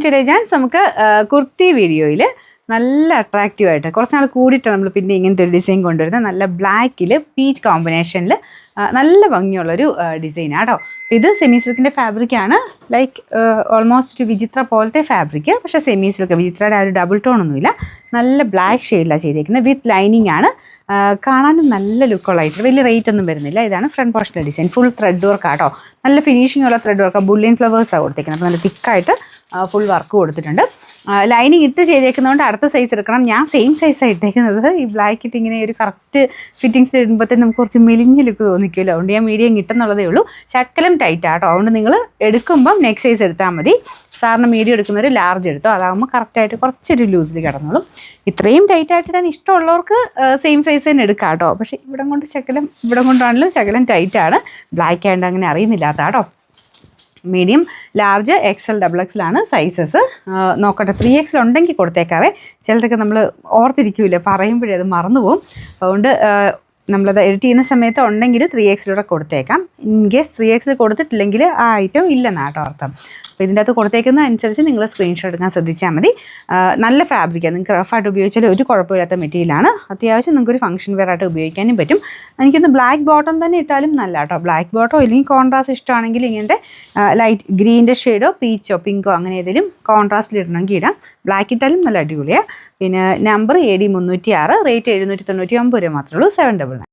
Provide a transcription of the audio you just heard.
Today Jans നമുക്ക് കുർത്തി വീഡിയോയിൽ നല്ല അട്രാക്റ്റീവായിട്ട് കുറച്ച് നാൾ കൂടിയിട്ട് നമ്മൾ പിന്നെ ഇങ്ങനത്തെ ഒരു ഡിസൈൻ കൊണ്ടുവരുന്നത് നല്ല ബ്ലാക്കിൽ പീച്ച് കോമ്പിനേഷനിൽ നല്ല ഭംഗിയുള്ളൊരു ഡിസൈനാണ് കേട്ടോ. ഇത് സെമി സിൽക്കിൻ്റെ ഫാബ്രിക്കാണ്. ലൈക്ക് ഓൾമോസ്റ്റ് ഒരു വിചിത്ര പോലത്തെ ഫാബ്രിക്, പക്ഷേ സെമി സിൽക്ക് വിചിത്രയുടെ ആ ഒരു ഡബിൾ ടോൺ ഒന്നുമില്ല. നല്ല ബ്ലാക്ക് ഷെയ്ഡിലാണ് ചെയ്തിരിക്കുന്നത്. വിത്ത് ലൈനിങ് ആണ്. കാണാനും നല്ല ലുക്കുള്ളതായിട്ട് വലിയ റേറ്റ് ഒന്നും വരുന്നില്ല. ഇതാണ് ഫ്രണ്ട് പോർഷൻ്റെ ഡിസൈൻ. ഫുൾ ത്രെഡ് വർക്ക് ആട്ടോ. നല്ല ഫിനിഷിംഗ് ഉള്ള ത്രെഡ് വർക്ക്. ബുള്ളിയൻ ഫ്ലവേഴ്സാണ് കൊടുത്തിരിക്കുന്നത്. അപ്പോൾ നല്ല തിക്കായിട്ട് ഫുൾ വർക്ക് കൊടുത്തിട്ടുണ്ട്. ലൈനിങ് ഇട്ട് ചെയ്തേക്കുന്നതുകൊണ്ട് അടുത്ത സൈസ് എടുക്കണം. ഞാൻ സെയിം സൈസാണ് ഇട്ടേക്കുന്നത്. ഈ ബ്ലാക്ക് ഇട്ട് ഇങ്ങനെ ഒരു കറക്റ്റ് ഫിറ്റിങ്സ് ഇടുമ്പോഴത്തേന് നമുക്ക് കുറച്ച് മെലിഞ്ഞ ലുക്ക് തോന്നിക്കുമല്ലോ. അതുകൊണ്ട് ഞാൻ മീഡിയം കിട്ടുന്നുള്ളതേ ഉള്ളൂ. ശക്കലം ടൈറ്റാട്ടോ. അതുകൊണ്ട് നിങ്ങൾ എടുക്കുമ്പം നെക്സ്റ്റ് സൈസ് എടുത്താൽ മതി. സാറിന് മീഡിയം എടുക്കുന്നൊരു ലാർജ് എടുത്തോ. അതാകുമ്പോൾ കറക്റ്റായിട്ട് കുറച്ചൊരു ലൂസിൽ കിടന്നോളും. ഇത്രയും ടൈറ്റായിട്ട് ഇടാൻ ഇഷ്ടമുള്ളവർക്ക് സെയിം സൈസ് തന്നെ എടുക്കാം കേട്ടോ. പക്ഷേ ഇവിടെ കൊണ്ടാണെങ്കിലും ശകലം ടൈറ്റാണ്. ബ്ലാക്ക് ആയതുകൊണ്ട് അങ്ങനെ അറിയുന്നില്ലാത്ത കേട്ടോ. മീഡിയം, ലാർജ്, XL, XXL ആണ് സൈസസ്. നോക്കട്ടെ, 3XL ഉണ്ടെങ്കിൽ കൊടുത്തേക്കാവേ. ചിലതൊക്കെ നമ്മൾ ഓർത്തിരിക്കില്ല, പറയുമ്പോഴേ അത് മറന്നുപോകും. അതുകൊണ്ട് നമ്മളത് എഡിറ്റ് ചെയ്യുന്ന സമയത്ത് ഉണ്ടെങ്കിൽ 3XL കൊടുത്തേക്കാം. ഇൻ കേസ് 3XL കൊടുത്തിട്ടില്ലെങ്കിൽ ആ ഐറ്റം ഇല്ലെന്നാട്ടോ അർത്ഥം. അപ്പോൾ ഇതിൻ്റെ അകത്ത് കൊടുത്തേക്കുന്ന അനുസരിച്ച് നിങ്ങൾ സ്ക്രീൻഷോട്ട് എടുക്കാൻ ശ്രദ്ധിച്ചാൽ മതി. നല്ല ഫാബ്രിക്കാണ്. നിങ്ങൾക്ക് റഫായിട്ട് ഉപയോഗിച്ചാൽ ഒരു കുഴപ്പമില്ലാത്ത മെറ്റീരിയലാണ്. അത്യാവശ്യം നിങ്ങൾക്കൊരു ഫംഗ്ഷൻ വെയർ ആയിട്ട് ഉപയോഗിക്കാനും പറ്റും. എനിക്കൊന്ന് ബ്ലാക്ക് ബോട്ടം തന്നെ ഇട്ടാലും നല്ല കേട്ടോ. ബ്ലാക്ക് ബോട്ടോ അല്ലെങ്കിൽ കോൺട്രാസ്റ്റ് ഇഷ്ടമാണെങ്കിൽ ഇങ്ങനത്തെ ലൈറ്റ് ഗ്രീൻ്റെ ഷെയ്ഡോ പീച്ചോ പിങ്കോ അങ്ങനെ ഏതെങ്കിലും കോൺട്രാസ്റ്റിൽ ഇടണമെങ്കിൽ ഇടാം. ബ്ലാക്ക് ഇട്ടാലും നല്ല അടിപൊളിയാണ്. പിന്നെ നമ്പർ AD 306, റേറ്റ് 799 രൂപ മാത്രമേ ഉള്ളൂ. 799.